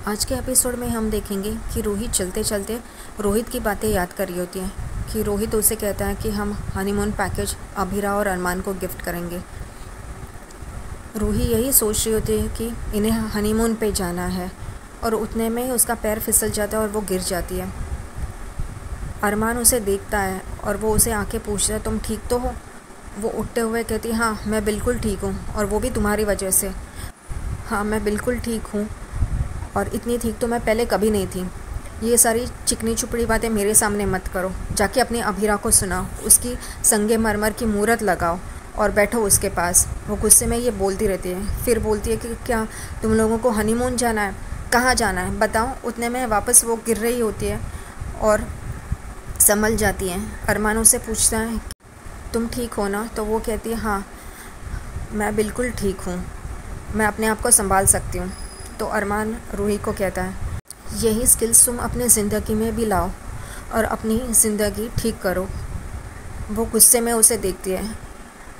आज के एपिसोड में हम देखेंगे कि रोहित चलते चलते रोहित की बातें याद कर रही होती हैं कि रोहित उसे कहता है कि हम हनीमून पैकेज अभिरा और अरमान को गिफ्ट करेंगे। रूही यही सोच रही होती है कि इन्हें हनीमून पे जाना है और उतने में उसका पैर फिसल जाता है और वो गिर जाती है। अरमान उसे देखता है और वो उसे आके पूछता है, तुम ठीक तो हो? वो उठते हुए कहती है, हाँ मैं बिल्कुल ठीक हूँ, और वो भी तुम्हारी वजह से। हाँ मैं बिल्कुल ठीक हूँ, और इतनी ठीक तो मैं पहले कभी नहीं थी। ये सारी चिकनी चुपड़ी बातें मेरे सामने मत करो। जाके अपनी अभिरा को सुनाओ, उसकी संगे मरमर की मूरत लगाओ और बैठो उसके पास। वो गुस्से में ये बोलती रहती है, फिर बोलती है कि क्या तुम लोगों को हनीमून जाना है? कहाँ जाना है बताओ। उतने में वापस वो गिर रही होती है और संभल जाती है। अरमान उससे पूछता है, तुम ठीक हो ना? तो वो कहती है, हाँ मैं बिल्कुल ठीक हूँ, मैं अपने आप को संभाल सकती हूँ। तो अरमान रूही को कहता है, यही स्किल्स तुम अपने ज़िंदगी में भी लाओ और अपनी ज़िंदगी ठीक करो। वो गुस्से में उसे देखती है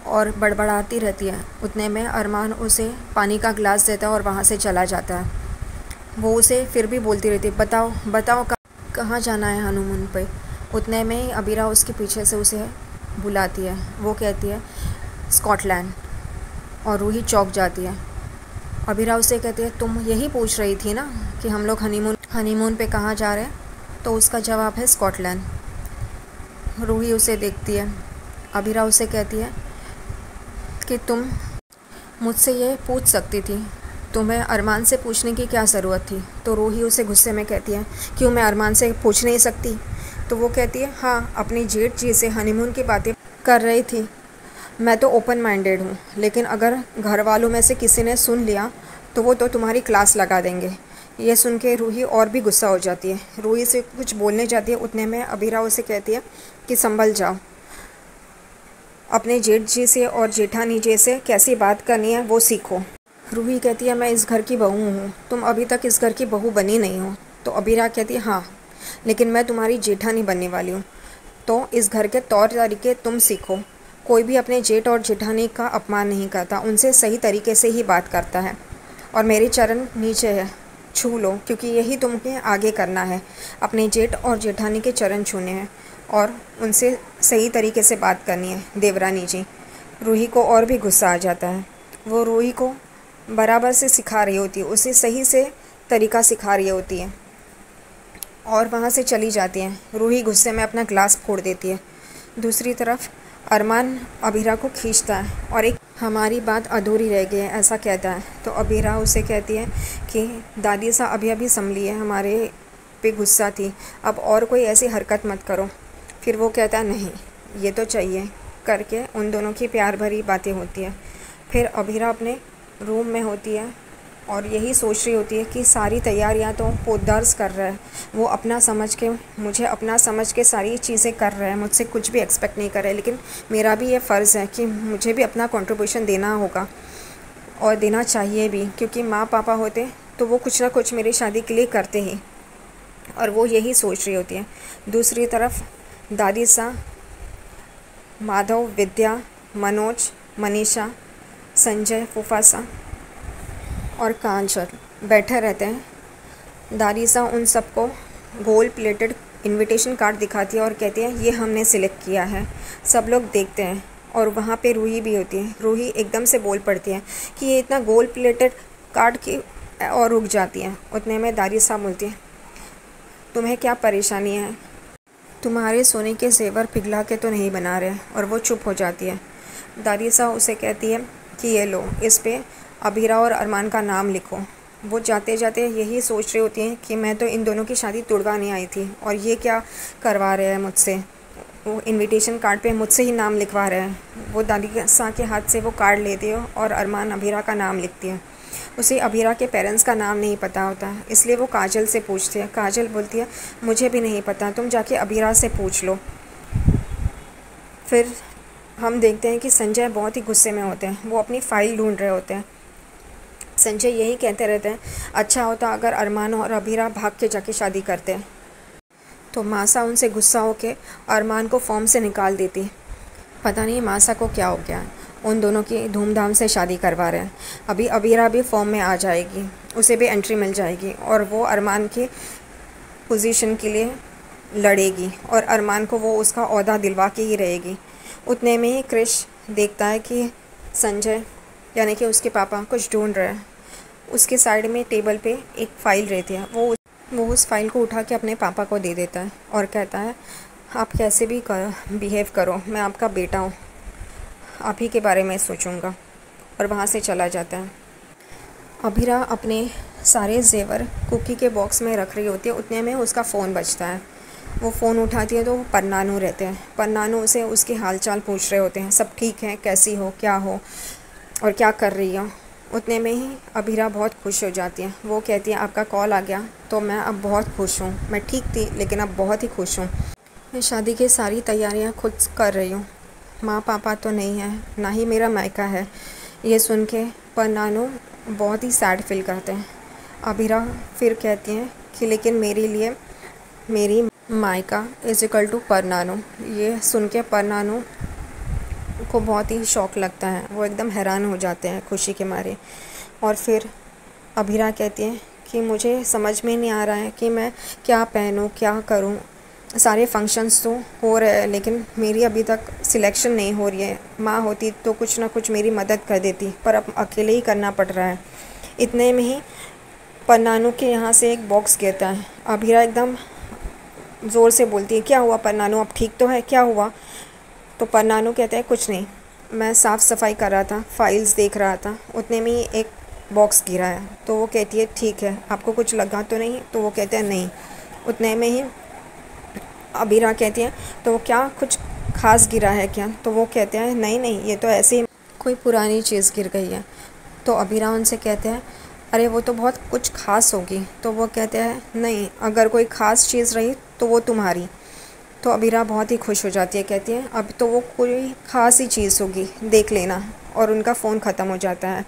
और बड़बड़ाती रहती है। उतने में अरमान उसे पानी का गिलास देता है और वहाँ से चला जाता है। वो उसे फिर भी बोलती रहती है, बताओ बताओ कहाँ जाना है हनीमून पे? उतने में ही अबीरा उसके पीछे से उसे बुलाती है। वो कहती है, स्कॉटलैंड। और रूही चौंक जाती है। अबीरा उसे कहती है, तुम यही पूछ रही थी ना कि हम लोग हनीमून पे कहाँ जा रहे हैं? तो उसका जवाब है स्कॉटलैंड। रूही उसे देखती है। अबीरा उसे कहती है कि तुम मुझसे ये पूछ सकती थी, तुम्हें अरमान से पूछने की क्या ज़रूरत थी? तो रूही उसे गुस्से में कहती है, क्यों मैं अरमान से पूछ नहीं सकती? तो वो कहती है, हाँ अपनी जेठ जी से हनीमून की बातें कर रही थी। मैं तो ओपन माइंडेड हूँ, लेकिन अगर घर वालों में से किसी ने सुन लिया तो वो तो तुम्हारी क्लास लगा देंगे। ये सुन के रूही और भी गुस्सा हो जाती है। रूही से कुछ बोलने जाती है। उतने में अबीरा उसे कहती है कि संभल जाओ, अपने जेठ जी से और जेठानी जी से कैसी बात करनी है वो सीखो। रूही कहती है, मैं इस घर की बहू हूँ, तुम अभी तक इस घर की बहू बनी नहीं हो। तो अबीरा कहती है, हाँ लेकिन मैं तुम्हारी जेठानी बनने वाली हूँ, तो इस घर के तौर तरीके तुम सीखो। कोई भी अपने जेठ और जेठानी का अपमान नहीं करता, उनसे सही तरीके से ही बात करता है। और मेरे चरण नीचे है, छू लो, क्योंकि यही तुम्हें आगे करना है। अपने जेठ और जेठानी के चरण छूने हैं और उनसे सही तरीके से बात करनी है, देवरानी जी। रूही को और भी गुस्सा आ जाता है। वो रूही को बराबर से सिखा रही होती है, उसे सही से तरीका सिखा रही होती है और वहाँ से चली जाती हैं। रूही गुस्से में अपना ग्लास फोड़ देती है। दूसरी तरफ अरमान अबीरा को खींचता है और एक हमारी बात अधूरी रह गई है ऐसा कहता है। तो अबीरा उसे कहती है कि दादी सा अभी अभी संभली है, हमारे पे गुस्सा थी, अब और कोई ऐसी हरकत मत करो। फिर वो कहता है, नहीं ये तो चाहिए, करके उन दोनों की प्यार भरी बातें होती है। फिर अबीरा अपने रूम में होती है और यही सोच रही होती है कि सारी तैयारियां तो पोद्दार्स कर रहा है। वो अपना समझ के, मुझे अपना समझ के सारी चीज़ें कर रहा है, मुझसे कुछ भी एक्सपेक्ट नहीं कर रहा है, लेकिन मेरा भी ये फ़र्ज़ है कि मुझे भी अपना कंट्रीब्यूशन देना होगा और देना चाहिए भी, क्योंकि माँ पापा होते तो वो कुछ ना कुछ मेरी शादी के लिए करते ही। और वो यही सोच रही होती है। दूसरी तरफ दादी सा, माधव, विद्या, मनोज, मनीषा, संजय, फूफासा और कांचल बैठे रहते हैं। दादीसा उन सबको गोल्ड प्लेटेड इनविटेशन कार्ड दिखाती है और कहती है, ये हमने सिलेक्ट किया है। सब लोग देखते हैं और वहाँ पे रूही भी होती है। रूही एकदम से बोल पड़ती है कि ये इतना गोल्ड प्लेटेड कार्ड की, और रुक जाती है। उतने में दादीसा बोलती है, तुम्हें क्या परेशानी है? तुम्हारे सोने के जेवर पिघला के तो नहीं बना रहे? और वो चुप हो जाती है। दादीसा उसे कहती है कि ये लो, इस पर अबीरा और अरमान का नाम लिखो। वो जाते जाते यही सोच रही होती हैं कि मैं तो इन दोनों की शादी तुड़वाने आई थी और ये क्या करवा रहे हैं मुझसे। वो इनविटेशन कार्ड पे मुझसे ही नाम लिखवा रहे हैं। वो दादी सा के हाथ से वो कार्ड लेती है और अरमान अबीरा का नाम लिखती है। उसे अबीरा के पेरेंट्स का नाम नहीं पता होता, इसलिए वो काजल से पूछती है। काजल बोलती है, मुझे भी नहीं पता, तुम जाके अबीरा से पूछ लो। फिर हम देखते हैं कि संजय बहुत ही गुस्से में होते हैं। वो अपनी फ़ाइल ढूंढ रहे होते हैं। संजय यही कहते रहते हैं, अच्छा होता अगर अरमान और अबीरा भाग के जाके शादी करते। तो मासा उनसे गुस्सा होके अरमान को फॉर्म से निकाल देती। पता नहीं मासा को क्या हो गया, उन दोनों की धूमधाम से शादी करवा रहे हैं। अभी अबीरा भी फॉर्म में आ जाएगी उसे भी एंट्री मिल जाएगी और वो अरमान की पोजीशन के लिए लड़ेगी और अरमान को वो उसका ओहदा दिलवा के ही रहेगी। उतने में ही क्रिश देखता है कि संजय यानी कि उसके पापा कुछ ढूंढ रहे हैं। उसके साइड में टेबल पे एक फ़ाइल रहती है, वो उस फाइल को उठा के अपने पापा को दे देता है और कहता है आप कैसे भी बिहेव करो, मैं आपका बेटा हूँ, आप ही के बारे में सोचूंगा, और वहाँ से चला जाता है। अभीरा अपने सारे जेवर कुकी के बॉक्स में रख रही होती है। उतने में उसका फ़ोन बजता है। वो फ़ोन उठाती है तो पन्नानू रहते हैं। पन्नानू उसे उसके हालचाल पूछ रहे होते हैं, सब ठीक है, कैसी हो, क्या हो और क्या कर रही हो। उतने में ही अभीरा बहुत खुश हो जाती है। वो कहती है आपका कॉल आ गया तो मैं अब बहुत खुश हूँ। मैं ठीक थी लेकिन अब बहुत ही खुश हूँ। मैं शादी की सारी तैयारियाँ खुद कर रही हूँ। माँ पापा तो नहीं है, ना ही मेरा मायका है। ये सुन के पन्नानू बहुत ही सैड फील करते हैं। अभीरा फिर कहती हैं कि लेकिन मेरे लिए मेरी मायका इज इक्वल टू पन्नानू। ये सुन के पन्नानू को बहुत ही शौक लगता है। वो एकदम हैरान हो जाते हैं खुशी के मारे। और फिर अभीरा कहती है कि मुझे समझ में नहीं आ रहा है कि मैं क्या पहनूं, क्या करूं। सारे फंक्शंस तो हो रहे हैं लेकिन मेरी अभी तक सिलेक्शन नहीं हो रही है। माँ होती तो कुछ ना कुछ मेरी मदद कर देती, पर अब अकेले ही करना पड़ रहा है। इतने में ही पन्नानू के यहाँ से एक बॉक्स गिरता है। अभीरा एकदम ज़ोर से बोलती है क्या हुआ पन्नानू, अब ठीक तो है, क्या हुआ? तो पन्नानू कहते हैं कुछ नहीं, मैं साफ़ सफाई कर रहा था, फाइल्स देख रहा था। उतने में ही एक बॉक्स गिरा है। तो वो कहती है ठीक है, आपको कुछ लगा तो नहीं? तो वो कहते हैं नहीं। उतने में ही अभीरा कहती है तो क्या कुछ खास गिरा है क्या? तो वो कहते हैं नहीं नहीं, ये तो ऐसे ही कोई पुरानी चीज़ गिर गई है। तो अभीरा उनसे कहते हैं अरे वो तो बहुत कुछ खास होगी। तो वो कहते हैं नहीं, अगर कोई ख़ास चीज़ रही तो वो तुम्हारी। तो अभीरा बहुत ही खुश हो जाती है, कहती है अब तो वो कोई ख़ास ही चीज़ होगी, देख लेना। और उनका फ़ोन ख़त्म हो जाता है।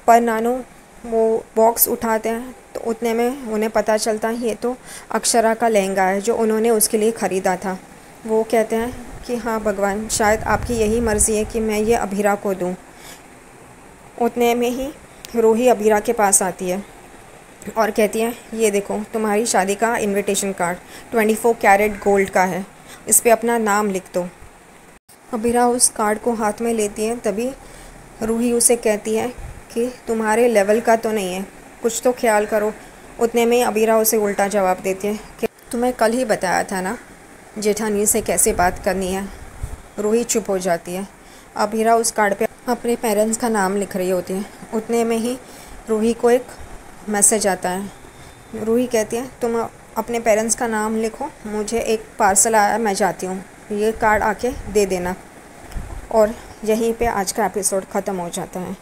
पर नानू वो बॉक्स उठाते हैं तो उतने में उन्हें पता चलता है ये तो अक्षरा का लहंगा है जो उन्होंने उसके लिए ख़रीदा था। वो कहते हैं कि हाँ भगवान, शायद आपकी यही मर्ज़ी है कि मैं ये अभीरा को दूँ। उतने में ही रूही अभीरा के पास आती है और कहती है ये देखो तुम्हारी शादी का इनविटेशन कार्ड 24 कैरेट गोल्ड का है, इस पे अपना नाम लिख दो। अभीरा उस कार्ड को हाथ में लेती है। तभी रूही उसे कहती है कि तुम्हारे लेवल का तो नहीं है, कुछ तो ख्याल करो। उतने में अभीरा उसे उल्टा जवाब देती है कि तुम्हें कल ही बताया था ना जेठानी से कैसे बात करनी है। रूही चुप हो जाती है। अभीरा उस कार्ड पे अपने पेरेंट्स का नाम लिख रही होती है। उतने में ही रूही को एक मैसेज आता है। रूही कहती है तुम अपने पेरेंट्स का नाम लिखो, मुझे एक पार्सल आया, मैं जाती हूँ, ये कार्ड आके दे देना। और यहीं पे आज का एपिसोड ख़त्म हो जाता है।